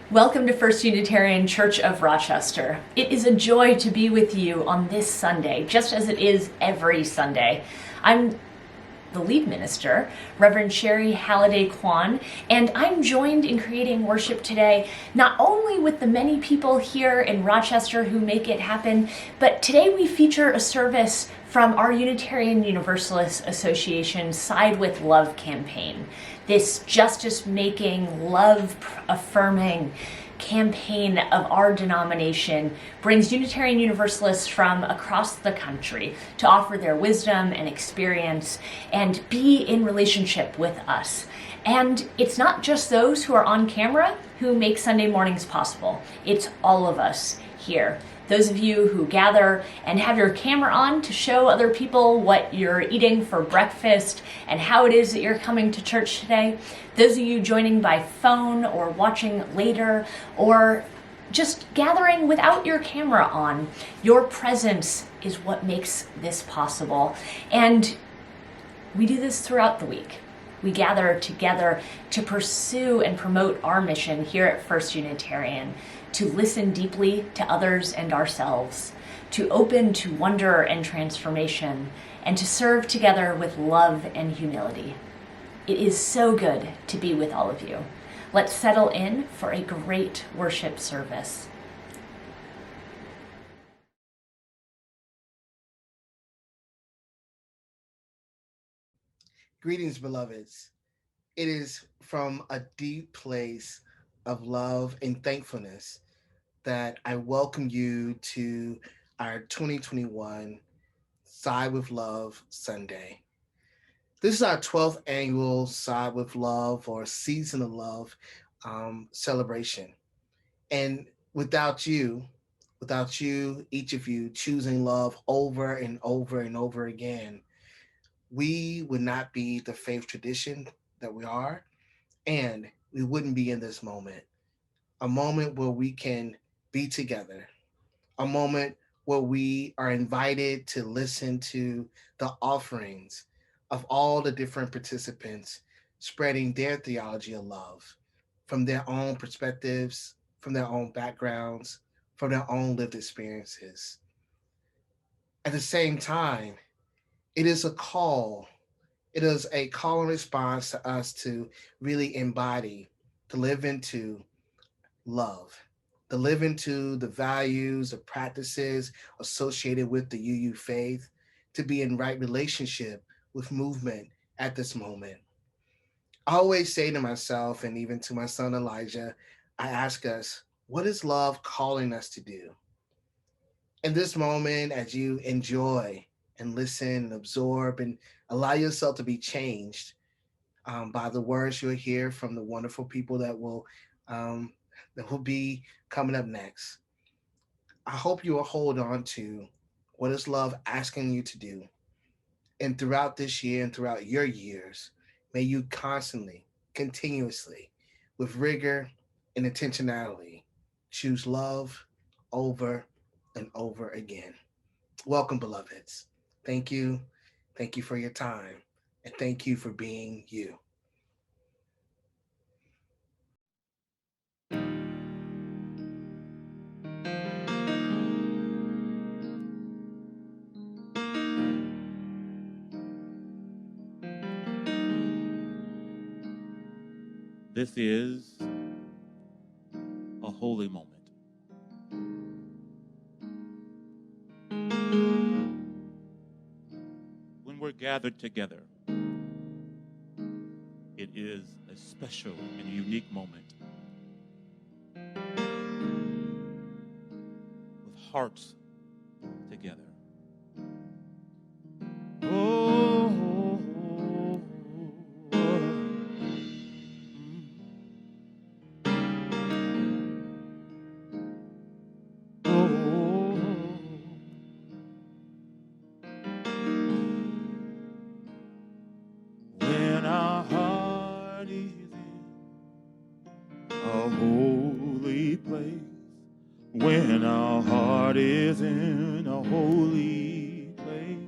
Welcome to First Unitarian Church of Rochester. It is a joy to be with you on this Sunday, just as it is every Sunday. I'm the lead minister, Reverend Sherry Halliday Kwan, and I'm joined in creating worship today not only with the many people here in Rochester who make it happen, but today we feature a service from our Unitarian Universalist Association Side with Love campaign. This justice-making, love-affirming campaign of our denomination brings Unitarian Universalists from across the country to offer their wisdom and experience and be in relationship with us. And it's not just those who are on camera who make Sunday mornings possible. It's all of us here. Those of you who gather and have your camera on to show other people what you're eating for breakfast and how it is that you're coming to church today. Those of you joining by phone or watching later or just gathering without your camera on, your presence is what makes this possible. And we do this throughout the week. We gather together to pursue and promote our mission here at First Unitarian, to listen deeply to others and ourselves, to open to wonder and transformation, and to serve together with love and humility. It is so good to be with all of you. Let's settle in for a great worship service. Greetings, beloveds. It is from a deep place of love and thankfulness that I welcome you to our 2021 Side with Love Sunday. This is our 12th annual Side with Love or Season of Love celebration. And without you, each of you choosing love over and over and over again, we would not be the faith tradition that we are, and we wouldn't be in this moment. A moment where we can be together, a moment where we are invited to listen to the offerings of all the different participants spreading their theology of love from their own perspectives, from their own backgrounds, from their own lived experiences. At the same time, it is a call. It is a call and response to us to really embody, to live into love, to live into the values, the practices associated with the UU faith, to be in right relationship with movement at this moment. I always say to myself and even to my son Elijah, I ask us, what is love calling us to do? In this moment, as you enjoy and listen and absorb and allow yourself to be changed by the words you'll hear from the wonderful people um, that will be coming up next. I hope you will hold on to what is love asking you to do. And throughout this year and throughout your years, may you constantly, continuously, with rigor and intentionality, choose love over and over again. Welcome, beloveds. Thank you. Thank you for your time. And thank you for being you. This is a holy moment. When we're gathered together, it is a special and unique moment with hearts together. Oh, oh, oh, oh. When our heart is in a holy place, when our heart is in a holy place,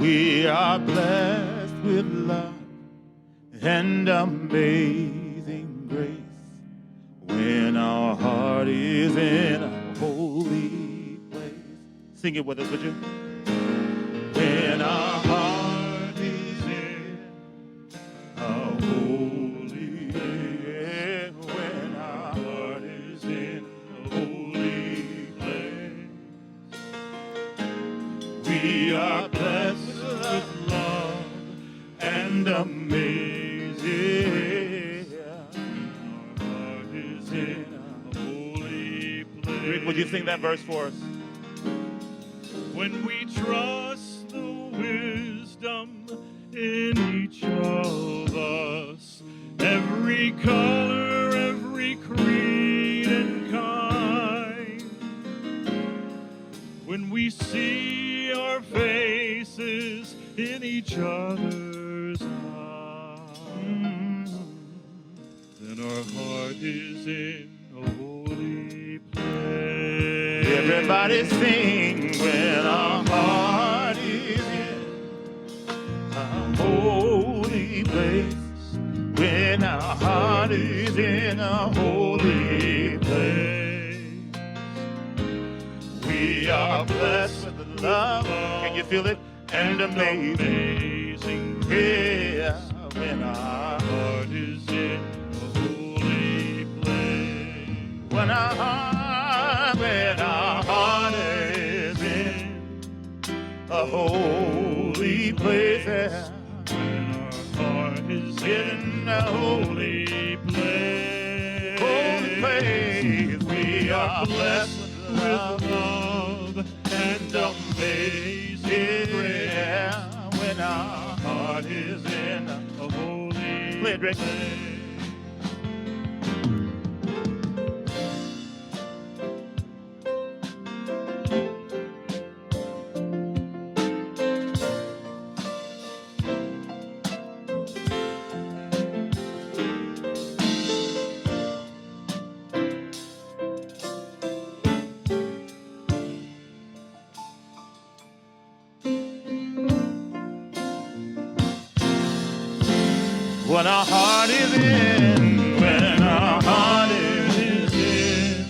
we are blessed with love and amazing grace. our heart is in a holy place. Sing it with us, would you? When our heart is in a holy place. When our heart is in a holy place. We are blessed with love and amazing. Our heart is in a holy place. Rick, would you sing that verse for us? When we trust the wisdom in each of us, every color, every creed and kind. When we see our faces in each other's eyes, then our heart is in a holy place. Everybody sing when our heart is in a holy place. When our heart is in a holy place. We are blessed with love. Can you feel it? And amazing grace. When our heart is in a holy place. When our heart is in a holy place. When our heart is in a holy place. Holy place. We are blessed with love and amazing grace. When our heart is in a holy place. When our heart is in, when our heart is in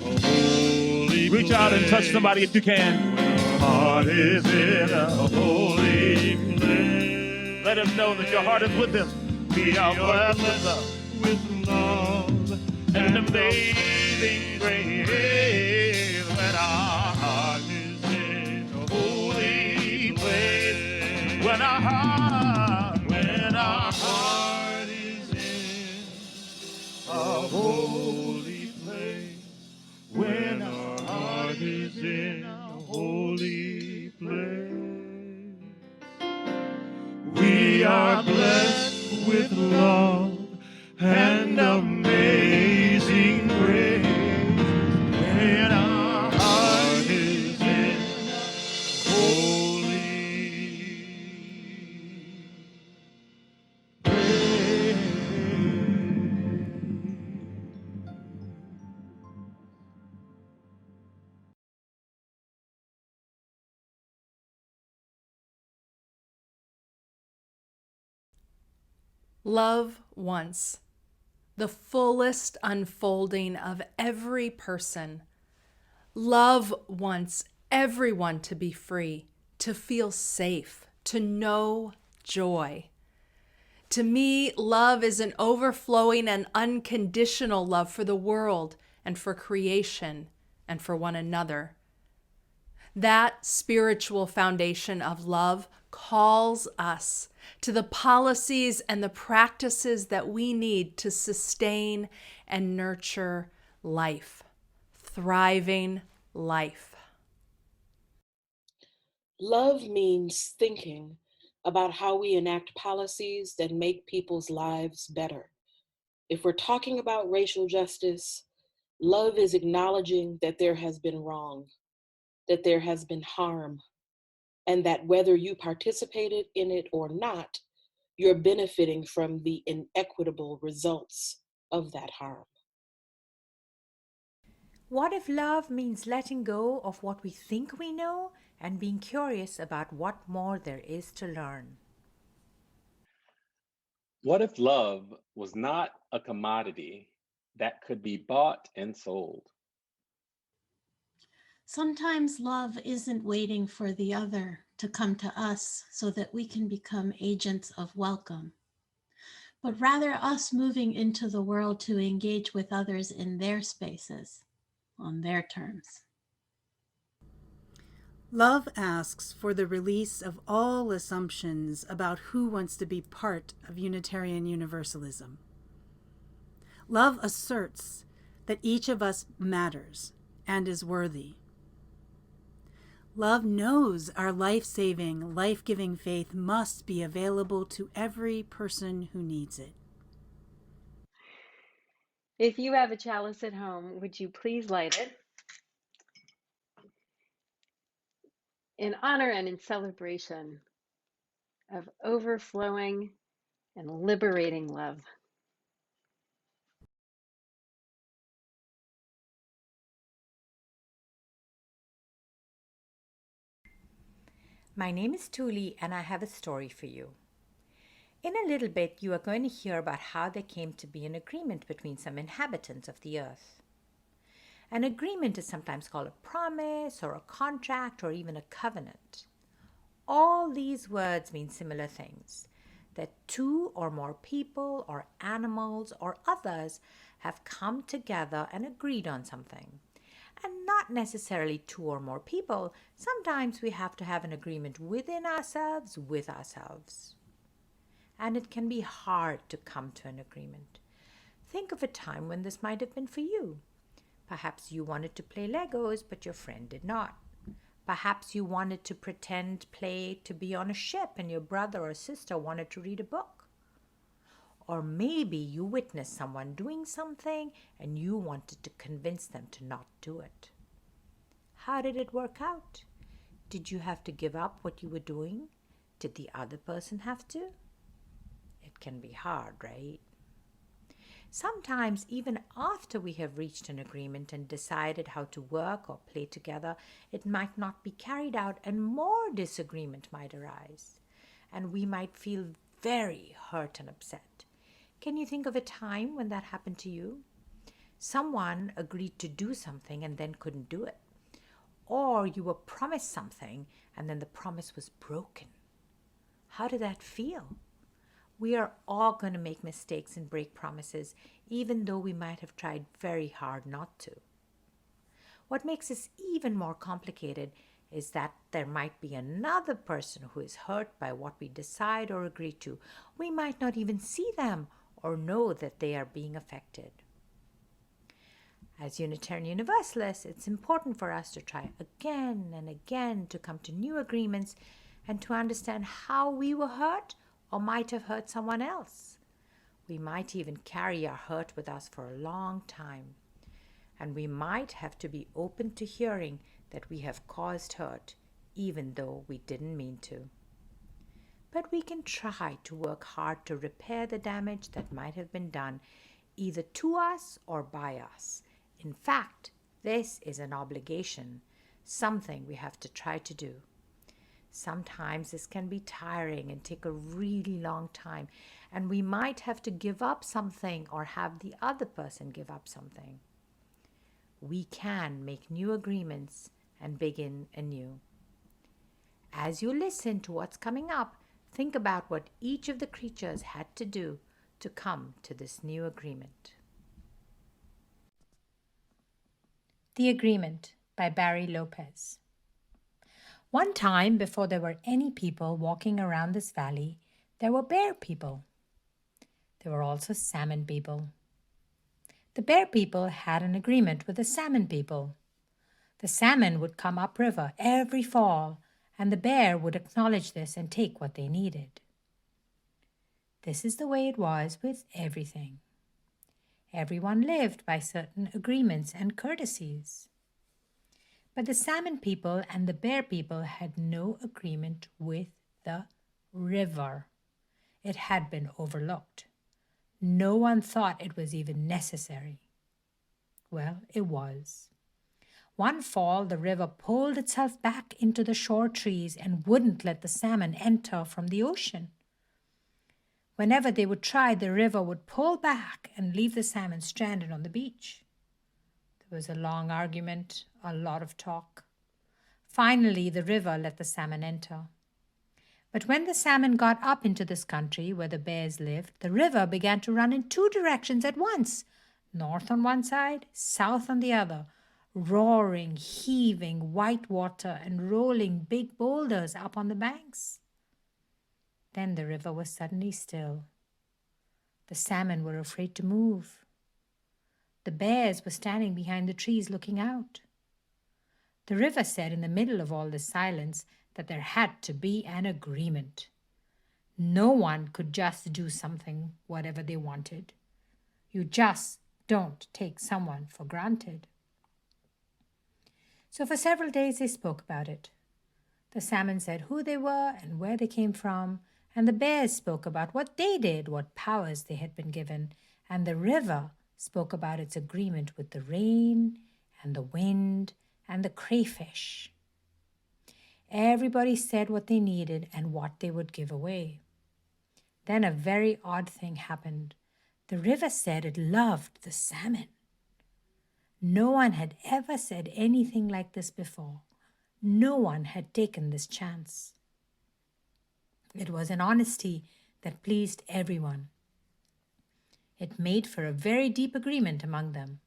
a holy reach out and touch somebody if you can. When our heart is in a holy place. Let him know that your heart is with him. We are blessed with love and amazing grace. When our heart is in a holy place. When our heart is in a holy place. When our heart is in a holy place. We are blessed with love and amazing grace. When our heart is in holy place. Love once, the fullest unfolding of every person. Love wants everyone to be free, to feel safe, to know joy. To me, love is an overflowing and unconditional love for the world and for creation and for one another. That spiritual foundation of love calls us to the policies and the practices that we need to sustain and nurture life, thriving life. Love means thinking about how we enact policies that make people's lives better. If we're talking about racial justice, love is acknowledging that there has been wrong, that there has been harm, and that whether you participated in it or not, you're benefiting from the inequitable results of that harm. What if love means letting go of what we think we know and being curious about what more there is to learn? What if love was not a commodity, that could be bought and sold. Sometimes love isn't waiting for the other to come to us so that we can become agents of welcome, but rather us moving into the world to engage with others in their spaces, on their terms. Love asks for the release of all assumptions about who wants to be part of Unitarian Universalism. Love asserts that each of us matters and is worthy. Love knows our life-saving, life-giving faith must be available to every person who needs it. If you have a chalice at home, would you please light it in honor and in celebration of overflowing and liberating love? My name is Tuli, and I have a story for you. In a little bit, you are going to hear about how there came to be an agreement between some inhabitants of the earth. An agreement is sometimes called a promise or a contract or even a covenant. All these words mean similar things, that two or more people or animals or others have come together and agreed on something. And not necessarily two or more people. Sometimes we have to have an agreement within ourselves, with ourselves. And it can be hard to come to an agreement. Think of a time when this might have been for you. Perhaps you wanted to play Legos, but your friend did not. Perhaps you wanted to pretend play to be on a ship and your brother or sister wanted to read a book. Or maybe you witnessed someone doing something and you wanted to convince them to not do it. How did it work out? Did you have to give up what you were doing? Did the other person have to? It can be hard, right? Sometimes even after we have reached an agreement and decided how to work or play together, it might not be carried out and more disagreement might arise. And we might feel very hurt and upset. Can you think of a time when that happened to you? Someone agreed to do something and then couldn't do it. Or you were promised something and then the promise was broken. How did that feel? We are all going to make mistakes and break promises, even though we might have tried very hard not to. What makes this even more complicated is that there might be another person who is hurt by what we decide or agree to. We might not even see them or know that they are being affected. As Unitarian Universalists, it's important for us to try again and again to come to new agreements and to understand how we were hurt or might have hurt someone else. We might even carry our hurt with us for a long time, and we might have to be open to hearing that we have caused hurt, even though we didn't mean to. But we can try to work hard to repair the damage that might have been done, either to us or by us. In fact, this is an obligation, something we have to try to do. Sometimes this can be tiring and take a really long time, and we might have to give up something or have the other person give up something. We can make new agreements and begin anew. As you listen to what's coming up, think about what each of the creatures had to do to come to this new agreement. The Agreement by Barry Lopez. One time, before there were any people walking around this valley, there were bear people. There were also salmon people. The bear people had an agreement with the salmon people. The salmon would come upriver every fall, and the bear would acknowledge this and take what they needed. This is the way it was with everything. Everyone lived by certain agreements and courtesies. But the salmon people and the bear people had no agreement with the river. It had been overlooked. No one thought it was even necessary. Well, it was. One fall, the river pulled itself back into the shore trees and wouldn't let the salmon enter from the ocean. Whenever they would try, the river would pull back and leave the salmon stranded on the beach. There was a long argument, a lot of talk. Finally, the river let the salmon enter. But when the salmon got up into this country where the bears lived, the river began to run in two directions at once, north on one side, south on the other, roaring, heaving white water and rolling big boulders up on the banks. Then the river was suddenly still. The salmon were afraid to move. The bears were standing behind the trees looking out. The river said in the middle of all this silence that there had to be an agreement. No one could just do something, whatever they wanted. You just don't take someone for granted. So for several days they spoke about it. The salmon said who they were and where they came from, and the bears spoke about what they did, what powers they had been given, and the river spoke about its agreement with the rain and the wind and the crayfish. Everybody said what they needed and what they would give away. Then a very odd thing happened. The river said it loved the salmon. No one had ever said anything like this before. No one had taken this chance. It was an honesty that pleased everyone. It made for a very deep agreement among them.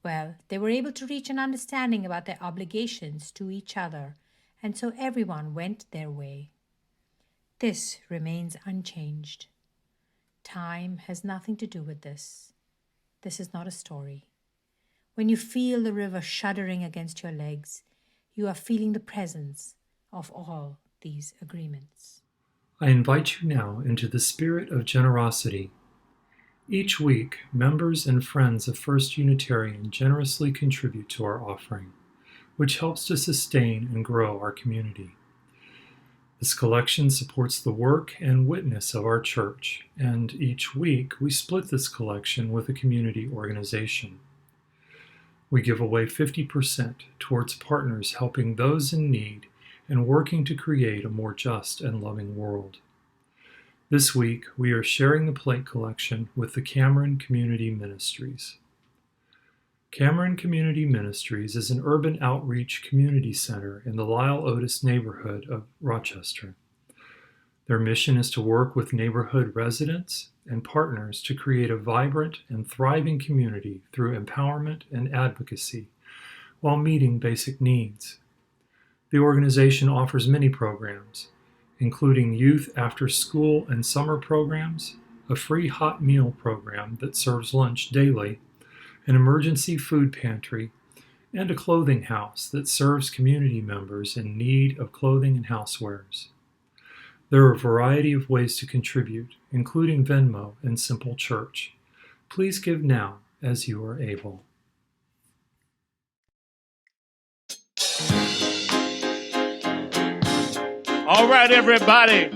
Well, they were able to reach an understanding about their obligations to each other, and so everyone went their way. This remains unchanged. Time has nothing to do with this. This is not a story. When you feel the river shuddering against your legs, you are feeling the presence of all these agreements. I invite you now into the spirit of generosity. Each week, members and friends of First Unitarian generously contribute to our offering, which helps to sustain and grow our community. This collection supports the work and witness of our church, and each week we split this collection with a community organization. We give away 50% towards partners helping those in need and working to create a more just and loving world. This week, we are sharing the plate collection with the Cameron Community Ministries. Cameron Community Ministries is an urban outreach community center in the Lyle Otis neighborhood of Rochester. Their mission is to work with neighborhood residents and partners to create a vibrant and thriving community through empowerment and advocacy while meeting basic needs. The organization offers many programs, including youth after-school and summer programs, a free hot meal program that serves lunch daily, an emergency food pantry, and a clothing house that serves community members in need of clothing and housewares. There are a variety of ways to contribute, including Venmo and Simple Church. Please give now as you are able. All right, everybody.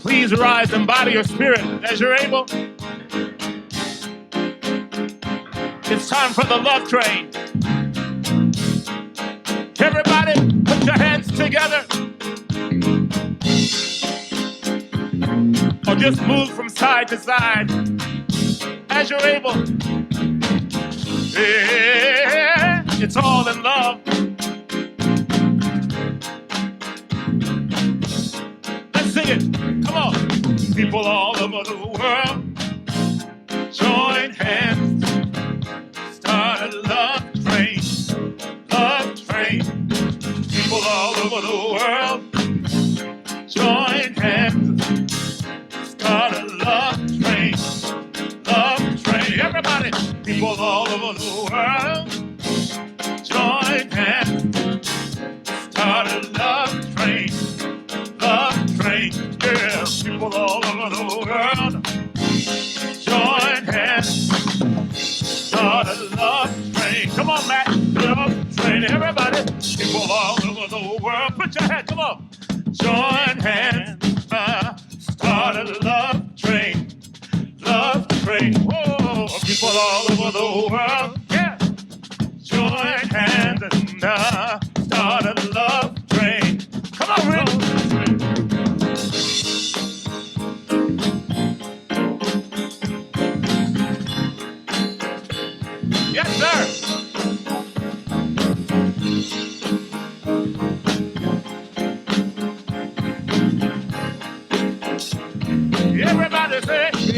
Please rise and body your spirit as you're able. It's time for the love train. Everybody, put your hands together. Or just move from side to side as you're able. Yeah, it's all in love. Sing it, come on. People all over the world, join hands, start a love train, love train. People all over the world, join hands, start a love train, love train. Everybody, people all over the world, join hands, start a love train. Yeah, people all over the world, join hands, start a love train. Come on, Matt, love train. Everybody, people all over the world, put your hands, come on. Join hands, start a love train, love train. Whoa, people all over the world, yeah. Join hands and start a love train. Come on, Rick.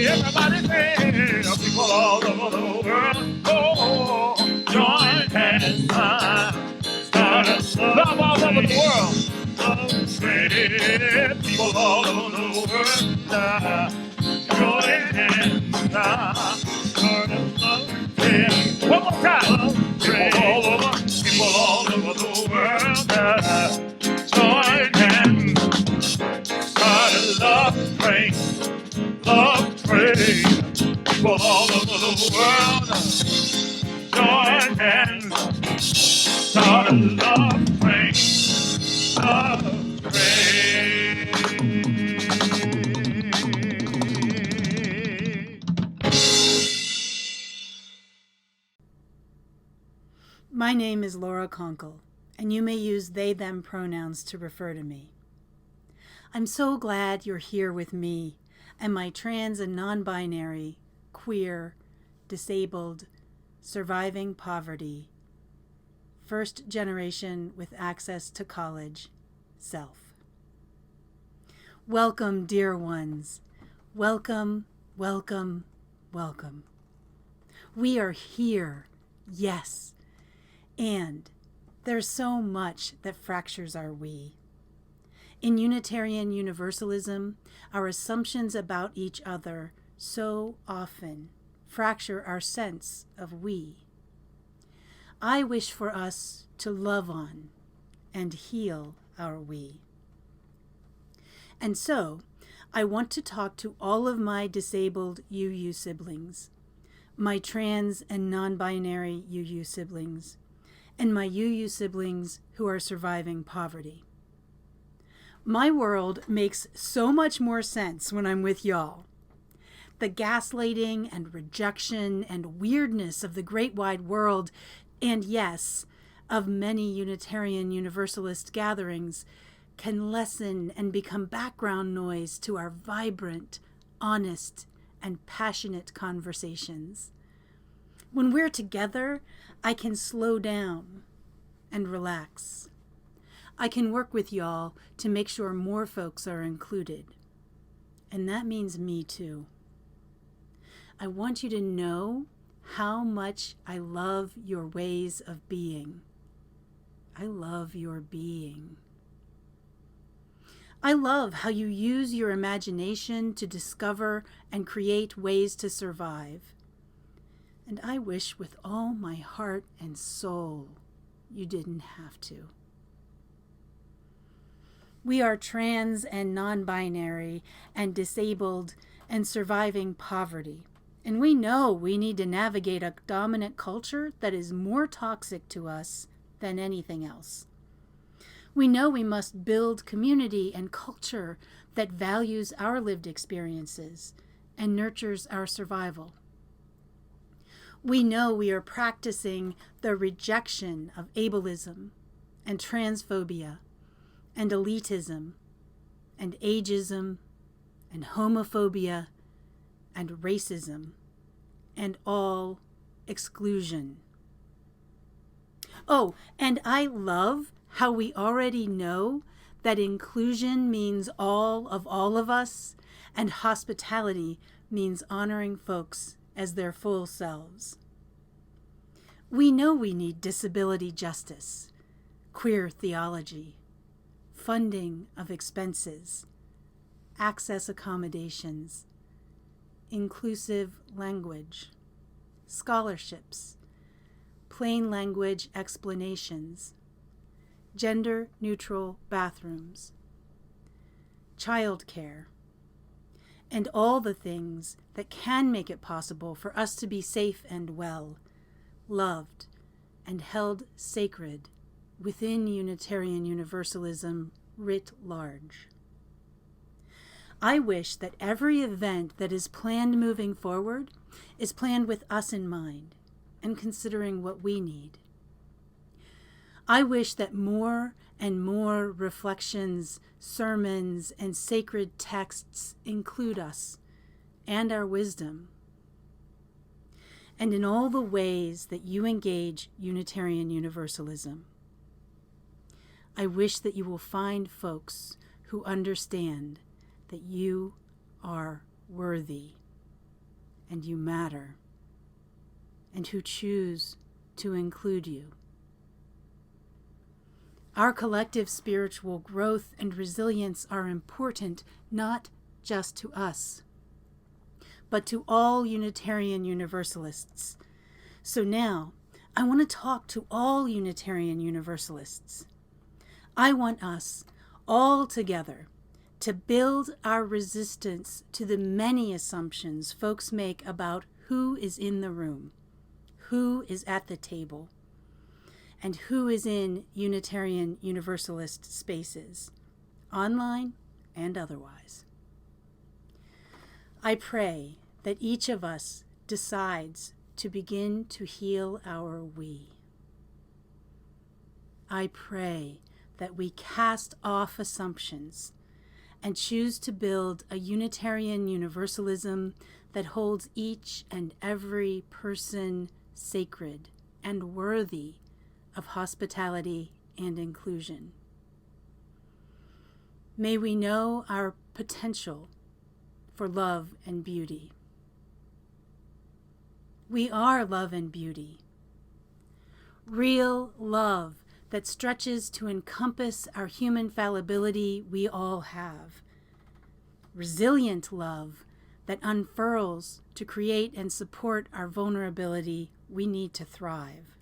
Everybody say, people all over the world, oh, join hands, love all over the world. People all over the world, join hands, start a love train. One more time. People all over the world, join hands, start a love train. Love train, people all over the world, join hands, start a love train, love train. My name is Laura Conkle, and you may use they, them pronouns to refer to me. I'm so glad you're here with me and my trans and non-binary, queer, disabled, surviving poverty, first generation with access to college, self. Welcome, dear ones. Welcome, welcome, welcome. We are here, yes, and there's so much that fractures our we. In Unitarian Universalism, our assumptions about each other so often fracture our sense of we. I wish for us to love on and heal our we. And so, I want to talk to all of my disabled UU siblings, my trans and non-binary UU siblings, and my UU siblings who are surviving poverty. My world makes so much more sense when I'm with y'all. The gaslighting and rejection and weirdness of the great wide world, and yes, of many Unitarian Universalist gatherings, can lessen and become background noise to our vibrant, honest, and passionate conversations. When we're together, I can slow down and relax. I can work with y'all to make sure more folks are included. And that means me too. I want you to know how much I love your ways of being. I love your being. I love how you use your imagination to discover and create ways to survive. And I wish with all my heart and soul you didn't have to. We are trans and non-binary and disabled and surviving poverty. And we know we need to navigate a dominant culture that is more toxic to us than anything else. We know we must build community and culture that values our lived experiences and nurtures our survival. We know we are practicing the rejection of ableism and transphobia and elitism and ageism and homophobia and racism and all exclusion. Oh, and I love how we already know that inclusion means all of us, and hospitality means honoring folks as their full selves. We know we need disability justice, queer theology, funding of expenses, access accommodations, inclusive language, scholarships, plain language explanations, gender-neutral bathrooms, childcare, and all the things that can make it possible for us to be safe and well, loved, and held sacred within Unitarian Universalism writ large. I wish that every event that is planned moving forward is planned with us in mind and considering what we need. I wish that more and more reflections, sermons, and sacred texts include us and our wisdom, and in all the ways that you engage Unitarian Universalism. I wish that you will find folks who understand that you are worthy and you matter, and who choose to include you. Our collective spiritual growth and resilience are important not just to us, but to all Unitarian Universalists. So now, I want to talk to all Unitarian Universalists. I want us all together to build our resistance to the many assumptions folks make about who is in the room, who is at the table, and who is in Unitarian Universalist spaces, online and otherwise. I pray that each of us decides to begin to heal our we. I pray that we cast off assumptions and choose to build a Unitarian Universalism that holds each and every person sacred and worthy of hospitality and inclusion. May we know our potential for love and beauty. We are love and beauty. Real love that stretches to encompass our human fallibility we all have. Resilient love that unfurls to create and support our vulnerability we need to thrive.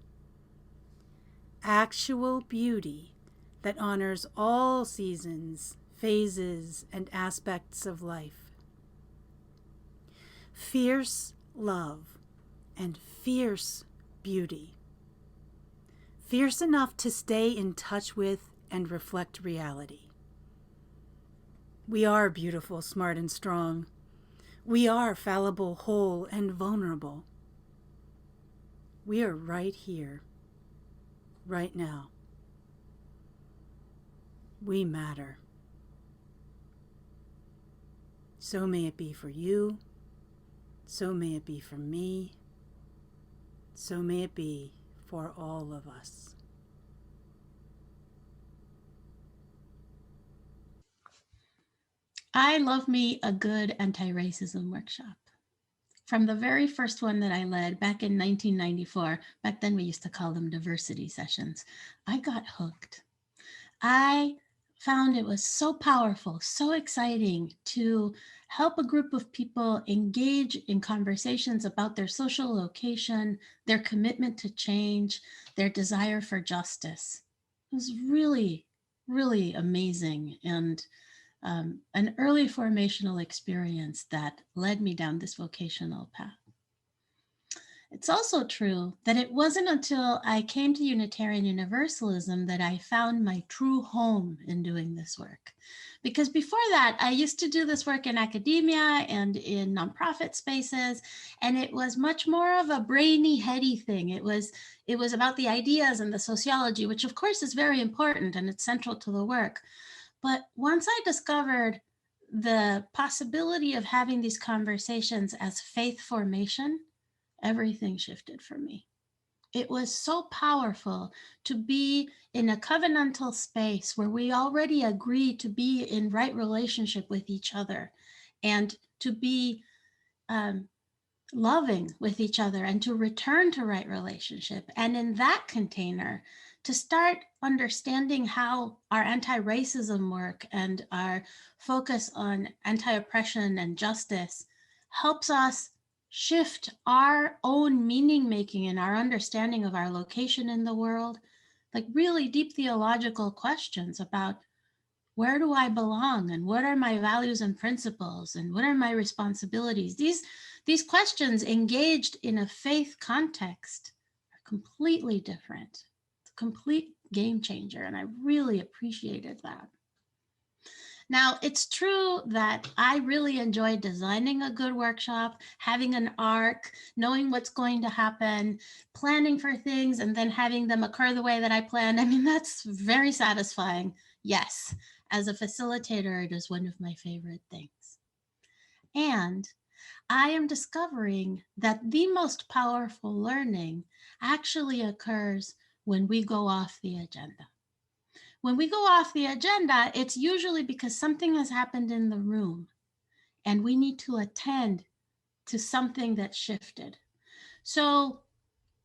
Actual beauty that honors all seasons, phases, and aspects of life. Fierce love and fierce beauty. Fierce enough to stay in touch with and reflect reality. We are beautiful, smart, and strong. We are fallible, whole, and vulnerable. We are right here, right now. We matter. So may it be for you. So may it be for me. So may it be for all of us. I love me a good anti-racism workshop. From the very first one that I led back in 1994, back then we used to call them diversity sessions, I got hooked. I found it was so powerful, so exciting to help a group of people engage in conversations about their social location, their commitment to change, their desire for justice. It was really, really amazing, and an early formational experience that led me down this vocational path. It's also true that it wasn't until I came to Unitarian Universalism that I found my true home in doing this work. Because before that, I used to do this work in academia and in nonprofit spaces, and it was much more of a brainy, heady thing. It was about the ideas and the sociology, which of course is very important and it's central to the work. But once I discovered the possibility of having these conversations as faith formation, everything shifted for me. It was so powerful to be in a covenantal space where we already agree to be in right relationship with each other and to be loving with each other and to return to right relationship. And in that container, to start understanding how our anti-racism work and our focus on anti-oppression and justice helps us shift our own meaning making and our understanding of our location in the world, like really deep theological questions about where do I belong and what are my values and principles and what are my responsibilities. These questions engaged in a faith context are completely different. It's a complete game changer, and I really appreciated that. Now, it's true that I really enjoy designing a good workshop, having an arc, knowing what's going to happen, planning for things, and then having them occur the way that I planned. I mean, that's very satisfying. Yes, as a facilitator, it is one of my favorite things. And I am discovering that the most powerful learning actually occurs when we go off the agenda. When we go off the agenda, it's usually because something has happened in the room and we need to attend to something that shifted. So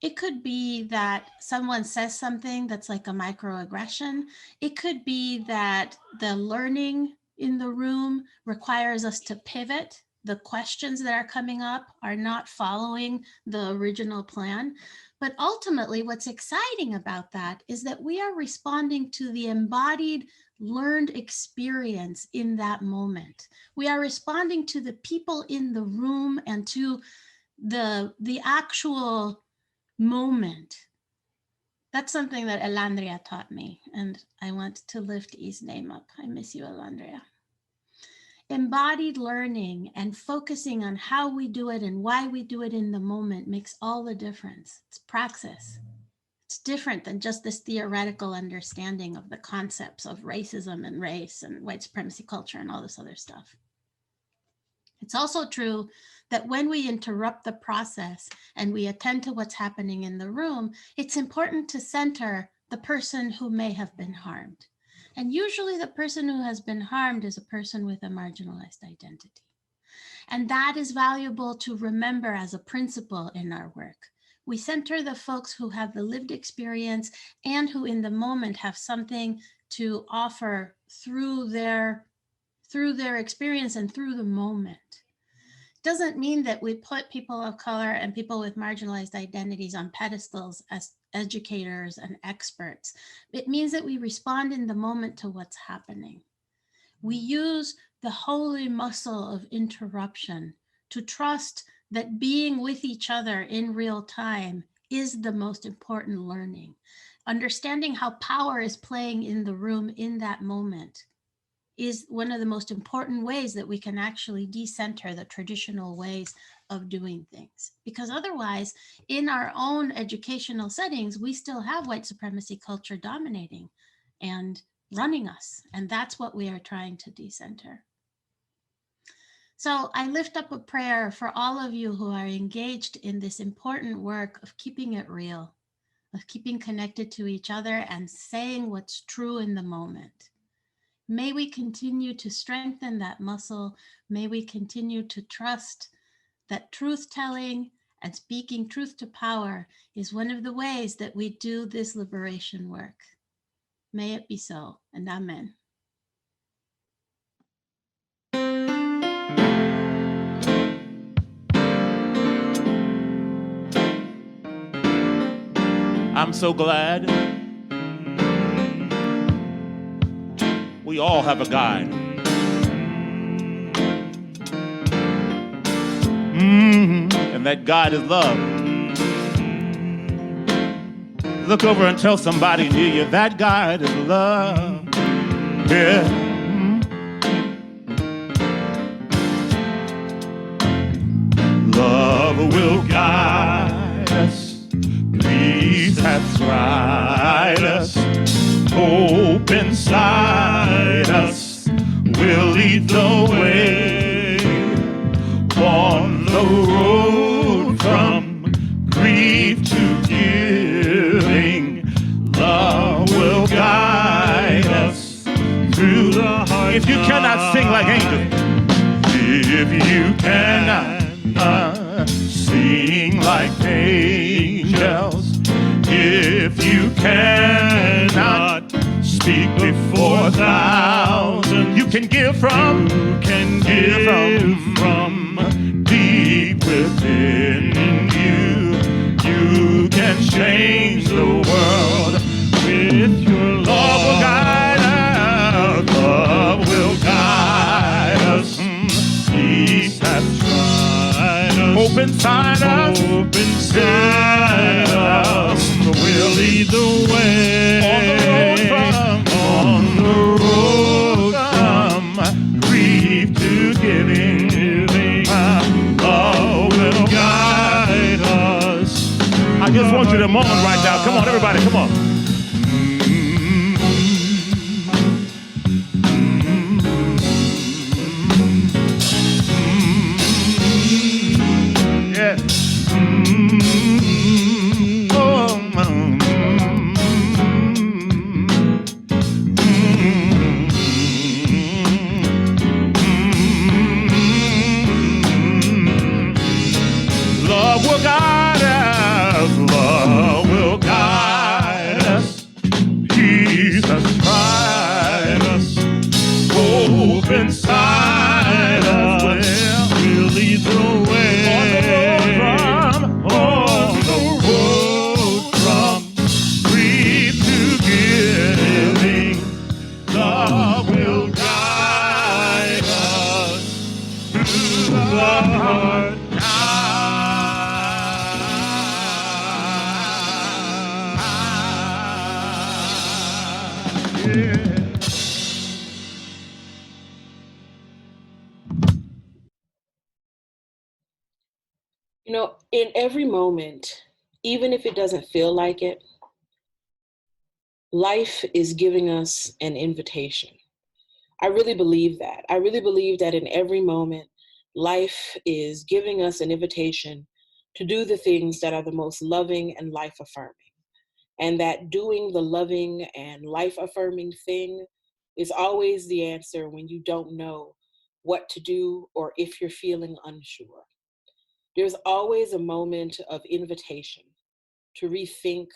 it could be that someone says something that's like a microaggression. It could be that the learning in the room requires us to pivot. The questions that are coming up are not following the original plan. But ultimately, what's exciting about that is that we are responding to the embodied learned experience in that moment. We are responding to the people in the room and to the actual moment. That's something that Elandria taught me, and I want to lift E's name up. I miss you, Elandria. Embodied learning and focusing on how we do it and why we do it in the moment makes all the difference. It's praxis. It's different than just this theoretical understanding of the concepts of racism and race and white supremacy culture and all this other stuff. It's also true that when we interrupt the process and we attend to what's happening in the room, it's important to center the person who may have been harmed. And usually the person who has been harmed is a person with a marginalized identity. And that is valuable to remember as a principle in our work. We center the folks who have the lived experience and who in the moment have something to offer through their experience and through the moment. Doesn't mean that we put people of color and people with marginalized identities on pedestals as educators and experts. It means that we respond in the moment to what's happening. We use the holy muscle of interruption to trust that being with each other in real time is the most important learning. Understanding how power is playing in the room in that moment is one of the most important ways that we can actually decenter the traditional ways of doing things. Because otherwise, in our own educational settings, we still have white supremacy culture dominating and running us. And that's what we are trying to decenter. So I lift up a prayer for all of you who are engaged in this important work of keeping it real, of keeping connected to each other and saying what's true in the moment. May we continue to strengthen that muscle. May we continue to trust that truth-telling and speaking truth to power is one of the ways that we do this liberation work. May it be so, and amen. I'm so glad we all have a guide. And that guide is love. Look over and tell somebody near you, that guide is love. Yeah. Love will guide us. Peace hath tried us. Hope inside us will lead the way on the road from grief to giving. Love will guide us through the hard. If you cannot sing like angels, if you cannot sing like angels, if you cannot speak before thousands, you can give from, from deep within you. You can change the world with your love. Love will guide us. Love will guide us. Peace hath tried us. Hope inside us. Hope inside us. We'll lead the way on the road from grief to giving. Love will guide us. I just want you to moan right now. Come on, everybody, come on. Yeah. hope inside us will lead the way on the road from free to giving. Love will guide us through the hard times. Yeah. You know, in every moment, even if it doesn't feel like it, life is giving us an invitation. I really believe that. I really believe that in every moment, life is giving us an invitation to do the things that are the most loving and life affirming. And that doing the loving and life affirming thing is always the answer when you don't know what to do or if you're feeling unsure. There's always a moment of invitation to rethink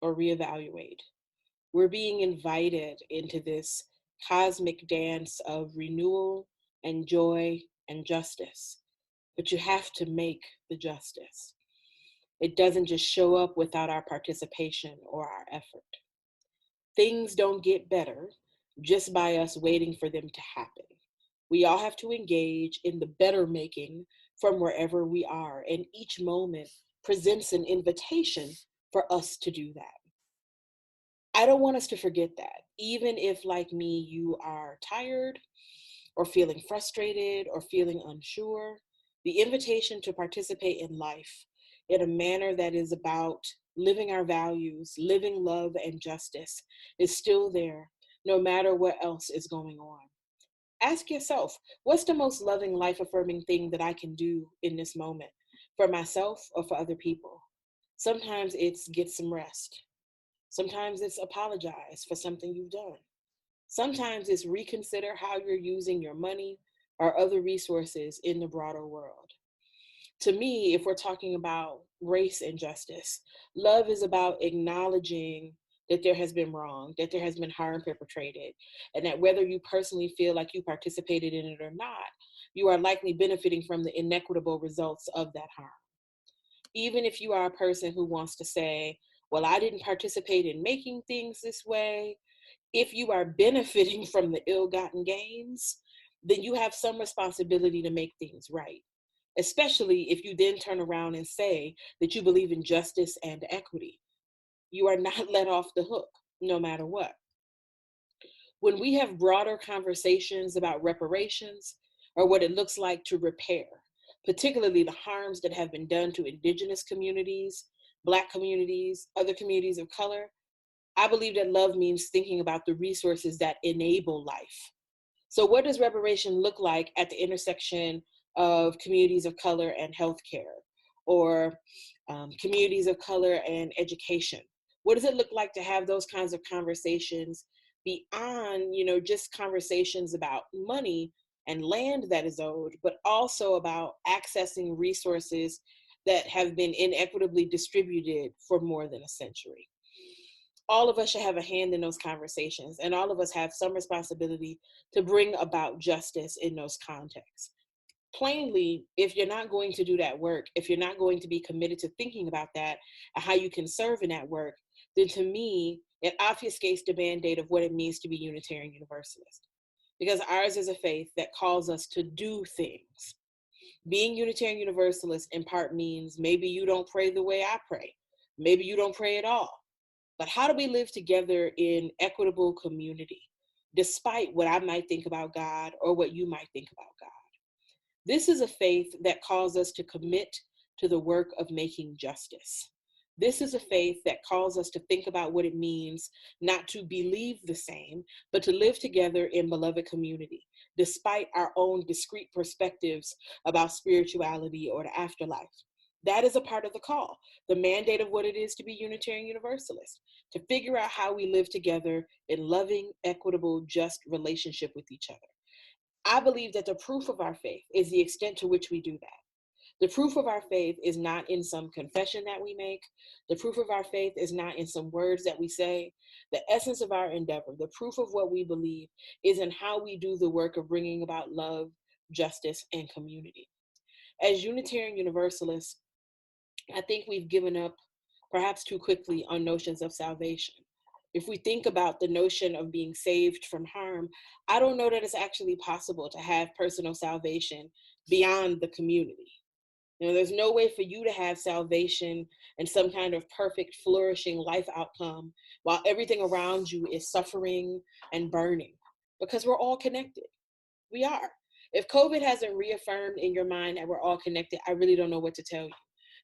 or reevaluate. We're being invited into this cosmic dance of renewal and joy and justice, but you have to make the justice. It doesn't just show up without our participation or our effort. Things don't get better just by us waiting for them to happen. We all have to engage in the better making from wherever we are, and each moment presents an invitation for us to do that. I don't want us to forget that. Even if, like me, you are tired or feeling frustrated or feeling unsure, the invitation to participate in life in a manner that is about living our values, living love and justice is still there, no matter what else is going on. Ask yourself, what's the most loving, life-affirming thing that I can do in this moment for myself or for other people? Sometimes it's get some rest. Sometimes it's apologize for something you've done. Sometimes it's reconsider how you're using your money or other resources in the broader world. To me, if we're talking about race and justice, love is about acknowledging that there has been wrong, that there has been harm perpetrated, and that whether you personally feel like you participated in it or not, you are likely benefiting from the inequitable results of that harm. Even if you are a person who wants to say, well, I didn't participate in making things this way, if you are benefiting from the ill-gotten gains, then you have some responsibility to make things right, especially if you then turn around and say that you believe in justice and equity. You are not let off the hook, no matter what. When we have broader conversations about reparations or what it looks like to repair, particularly the harms that have been done to Indigenous communities, Black communities, other communities of color, I believe that love means thinking about the resources that enable life. So what does reparation look like at the intersection of communities of color and healthcare, or communities of color and education? What does it look like to have those kinds of conversations beyond, just conversations about money and land that is owed, but also about accessing resources that have been inequitably distributed for more than a century? All of us should have a hand in those conversations, and all of us have some responsibility to bring about justice in those contexts. Plainly, if you're not going to do that work, if you're not going to be committed to thinking about that and how you can serve in that work, then to me, it obfuscates the mandate of what it means to be Unitarian Universalist. Because ours is a faith that calls us to do things. Being Unitarian Universalist in part means maybe you don't pray the way I pray. Maybe you don't pray at all. But how do we live together in equitable community, despite what I might think about God or what you might think about God? This is a faith that calls us to commit to the work of making justice. This is a faith that calls us to think about what it means not to believe the same, but to live together in beloved community, despite our own discrete perspectives about spirituality or the afterlife. That is a part of the call, the mandate of what it is to be Unitarian Universalist, to figure out how we live together in loving, equitable, just relationship with each other. I believe that the proof of our faith is the extent to which we do that. The proof of our faith is not in some confession that we make. The proof of our faith is not in some words that we say. The essence of our endeavor, the proof of what we believe, is in how we do the work of bringing about love, justice, and community. As Unitarian Universalists, I think we've given up perhaps too quickly on notions of salvation. If we think about the notion of being saved from harm, I don't know that it's actually possible to have personal salvation beyond the community. There's no way for you to have salvation and some kind of perfect, flourishing life outcome while everything around you is suffering and burning, because we're all connected. We are. If COVID hasn't reaffirmed in your mind that we're all connected, I really don't know what to tell you.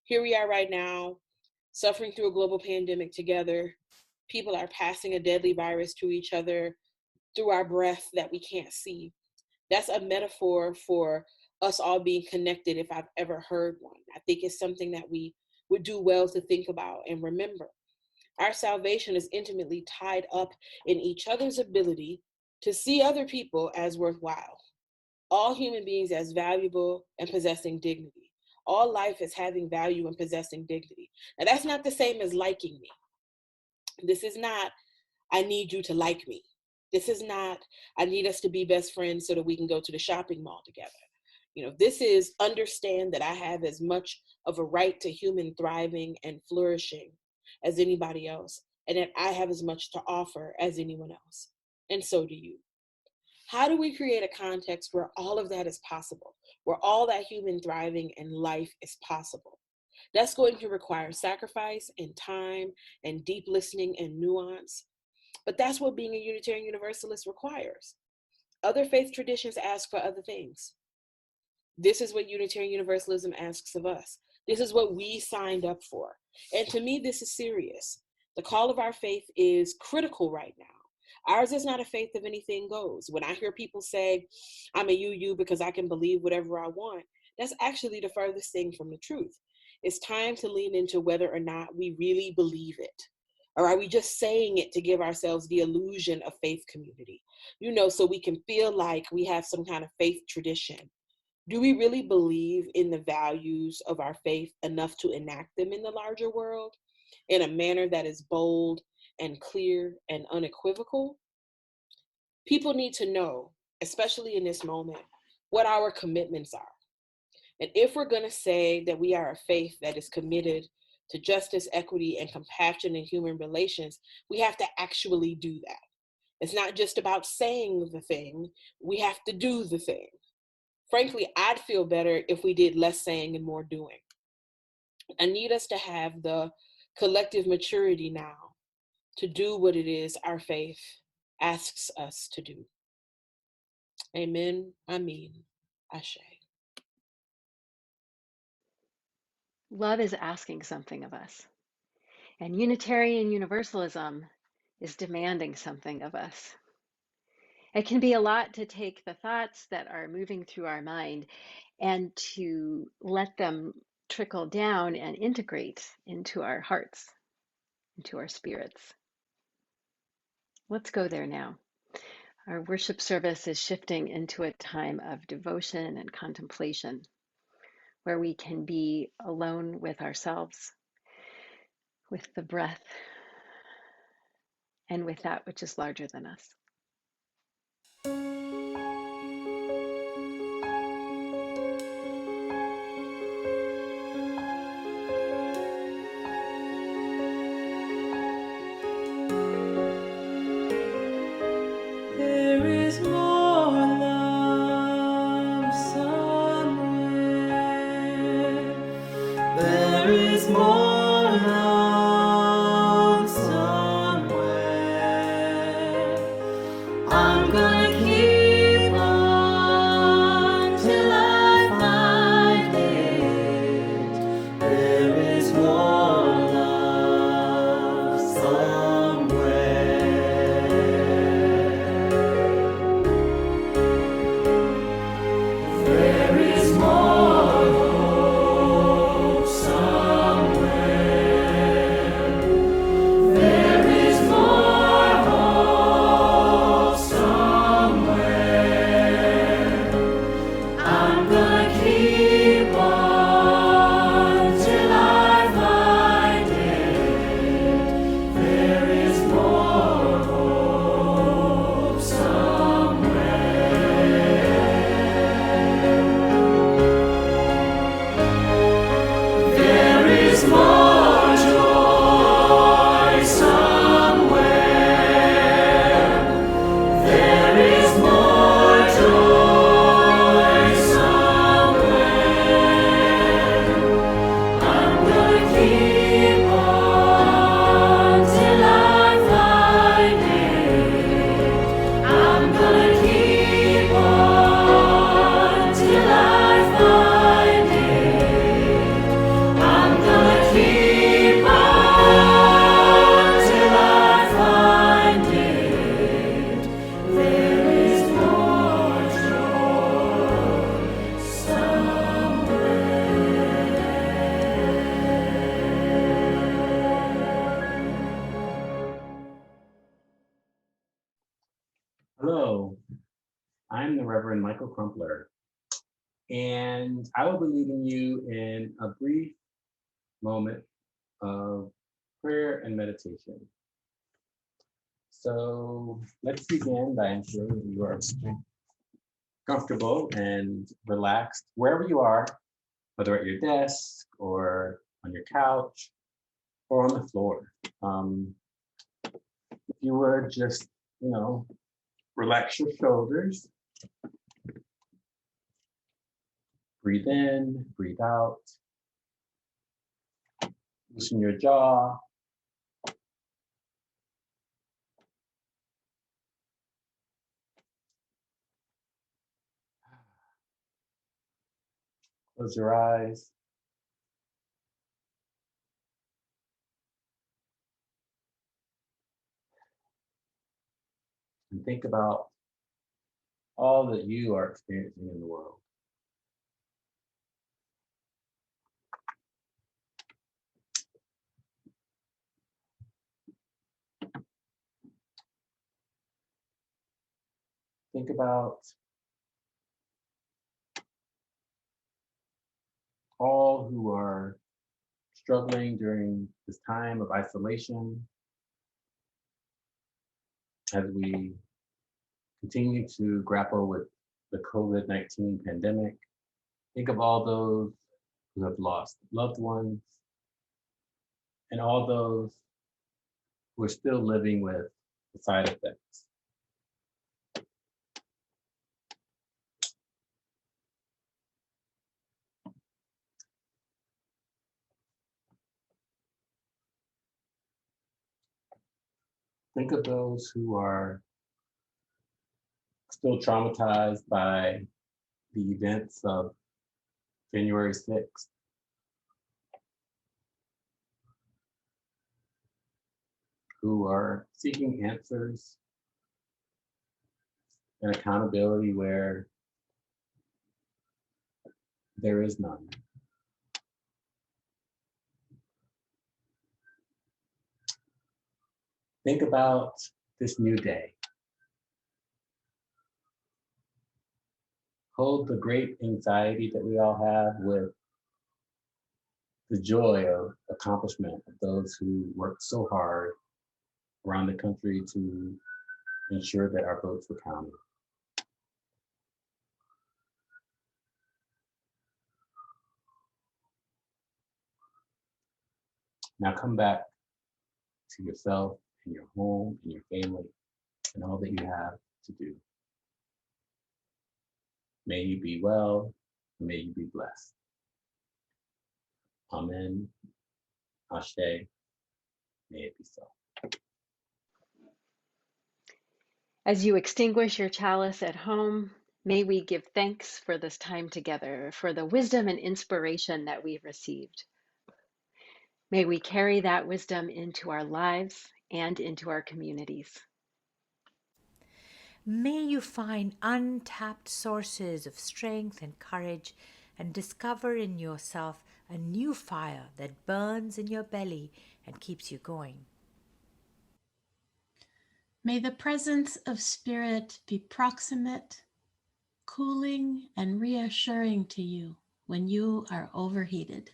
Here we are right now, suffering through a global pandemic together. People are passing a deadly virus to each other through our breath that we can't see. That's a metaphor for us all being connected, if I've ever heard one. I think it's something that we would do well to think about and remember. Our salvation is intimately tied up in each other's ability to see other people as worthwhile. All human beings as valuable and possessing dignity. All life is having value and possessing dignity. Now, that's not the same as liking me. This is not, I need you to like me. This is not, I need us to be best friends so that we can go to the shopping mall together. This is understand that I have as much of a right to human thriving and flourishing as anybody else, and that I have as much to offer as anyone else. And so do you. How do we create a context where all of that is possible, where all that human thriving and life is possible? That's going to require sacrifice and time and deep listening and nuance. But that's what being a Unitarian Universalist requires. Other faith traditions ask for other things. This is what Unitarian Universalism asks of us. This is what we signed up for. And to me, this is serious. The call of our faith is critical right now. Ours is not a faith of anything goes. When I hear people say, I'm a UU because I can believe whatever I want, that's actually the furthest thing from the truth. It's time to lean into whether or not we really believe it. Or are we just saying it to give ourselves the illusion of faith community? So we can feel like we have some kind of faith tradition. Do we really believe in the values of our faith enough to enact them in the larger world in a manner that is bold and clear and unequivocal? People need to know, especially in this moment, what our commitments are. And if we're going to say that we are a faith that is committed to justice, equity, and compassion in human relations, we have to actually do that. It's not just about saying the thing, we have to do the thing. Frankly, I'd feel better if we did less saying and more doing. I need us to have the collective maturity now to do what it is our faith asks us to do. Amen. Amen. Ashe. Love is asking something of us. And Unitarian Universalism is demanding something of us. It can be a lot to take the thoughts that are moving through our mind and to let them trickle down and integrate into our hearts, into our spirits. Let's go there now. Our worship service is shifting into a time of devotion and contemplation, where we can be alone with ourselves, with the breath, and with that which is larger than us. There is more love somewhere. There is more love somewhere. I'm gonna keep Reverend Michael Crumpler, and I will be leading you in a brief moment of prayer and meditation. So let's begin by ensuring that you are comfortable and relaxed wherever you are, whether at your desk or on your couch or on the floor. If you would just, relax your shoulders, breathe in, breathe out, loosen your jaw. Close your eyes. And think about all that you are experiencing in the world. Think about all who are struggling during this time of isolation as we continue to grapple with the COVID-19 pandemic. Think of all those who have lost loved ones and all those who are still living with the side effects. Think of those who are still traumatized by the events of January 6th. Who are seeking answers and accountability where there is none. Think about this new day. Hold the great anxiety that we all have with the joy of accomplishment of those who worked so hard around the country to ensure that our votes were counted. Now come back to yourself and your home and your family and all that you have to do. May you be well, and may you be blessed. Amen. Ashe. May it be so. As you extinguish your chalice at home, may we give thanks for this time together, for the wisdom and inspiration that we've received. May we carry that wisdom into our lives and into our communities. May you find untapped sources of strength and courage and discover in yourself a new fire that burns in your belly and keeps you going. May the presence of Spirit be proximate, cooling, and reassuring to you when you are overheated.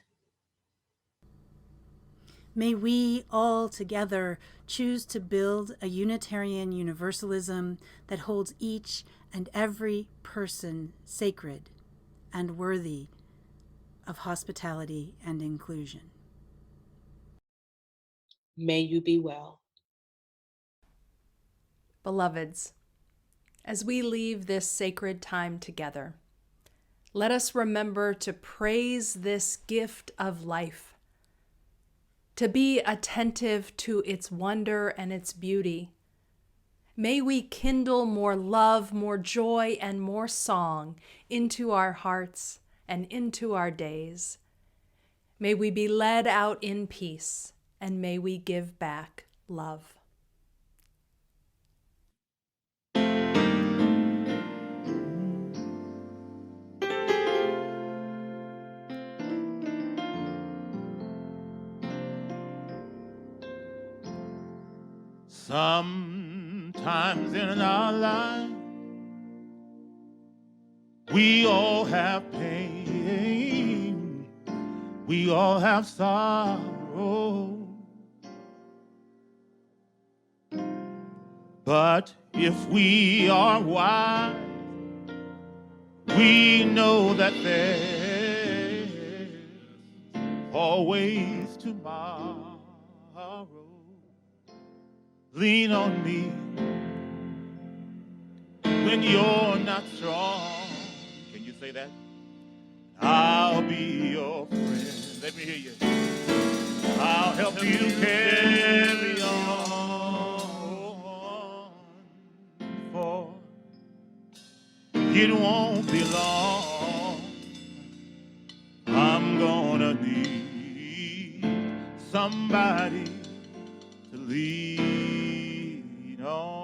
May we all together choose to build a Unitarian Universalism that holds each and every person sacred and worthy of hospitality and inclusion. May you be well. Beloveds, as we leave this sacred time together, let us remember to praise this gift of life, to be attentive to its wonder and its beauty. May we kindle more love, more joy, and more song into our hearts and into our days. May we be led out in peace, and may we give back love. Sometimes in our life, We all have pain. We all have sorrow. But if we are wise, we know that there's always tomorrow. Lean on me when you're not strong. Can you say that? I'll be your friend. Let me hear you. I'll help you carry on, for it won't be long. I'm gonna need somebody to lean on.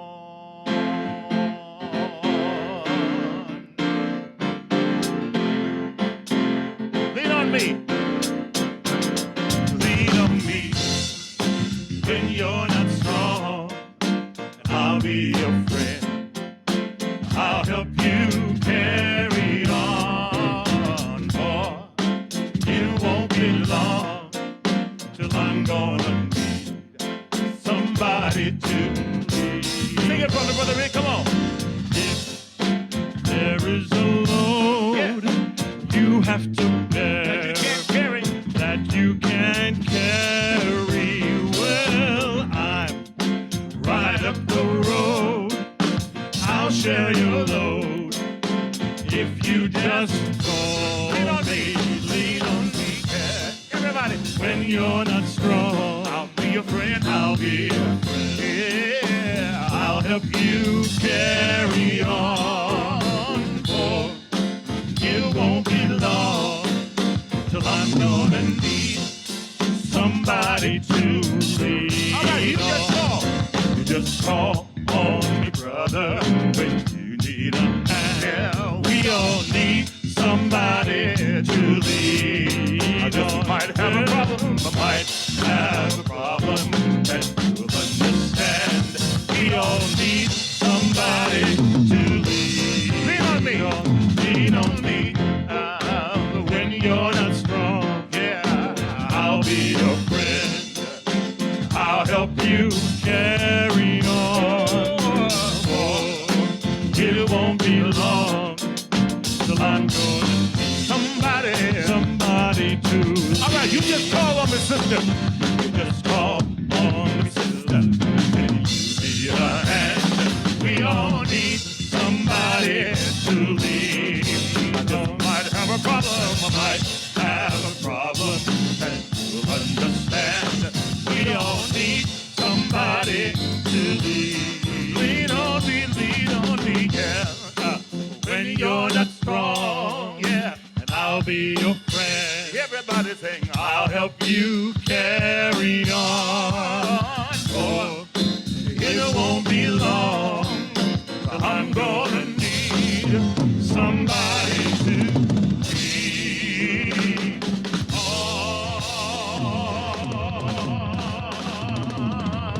Lean on me. Lean on me when you're not strong. I'll be your friend. I'll help you carry on, for it won't be long till I'm gonna need somebody to lead. Sing it, brother Rick, come on. If there is a load you have to bear that you can't carry, well, I'm right up the road. I'll share your load if you just call me. Lean on me, yeah. Everybody. When you're not strong, I'll be your friend. I'll be your friend. Yeah, I'll help you carry on. For it won't be long till I'm gonna need somebody to lean on. All right, you just call. You just call on me, brother, when you need a hand. Yeah, we all need somebody to lean on. I just might have a problem. I might have a problem that you'll understand. We all need somebody to lean on me. Lean on me when you're not strong. Yeah, I'll be your friend. I'll help you carry on. It won't be long till I'm gonna need somebody to. All right, you just call on me, sister. You just call on me, sister. And you be a hand. We all need somebody to lead. I just might have a problem. I might have a problem that you'll understand. We all need somebody to lead. Lean on me, yeah. When you're not strong, yeah. And I'll be your friend. Everybody sing, I'll help you carry on. For it won't be long. I'm gonna need somebody to lean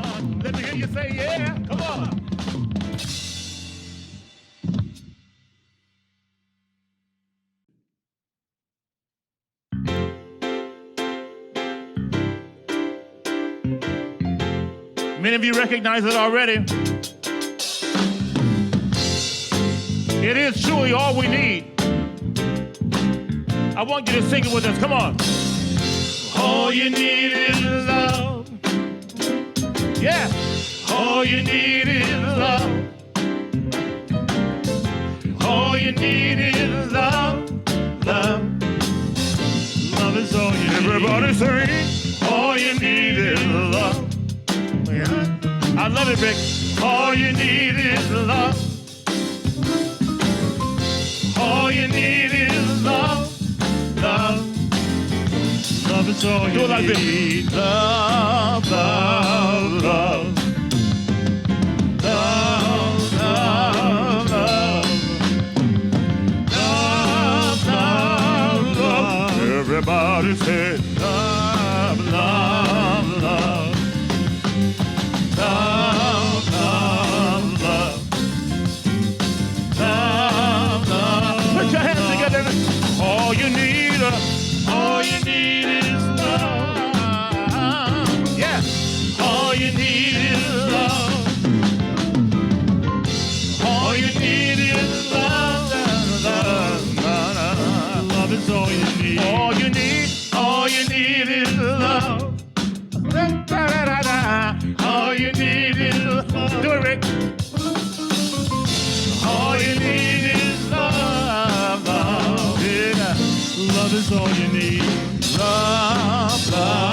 on. Let me hear you say, yeah. Come on. Many of you recognize it already. It is truly all we need. I want you to sing it with us. Come on. All you need is love. Yeah. All you need is love. All you need is love. Love. Love is all you need. Everybody sing. All you need is love. I love it, Rick. All you need is love. All you need is love. Love. Love is all you need. Love, love, love. Love, love, love. Love, love, love. Everybody say love, love, love. Love, love, love. Love, love. Put your all you need. All you need is love. All you need is love. Do it, Rick. All you need is love, love. Yeah. Love is all you need. Love, love.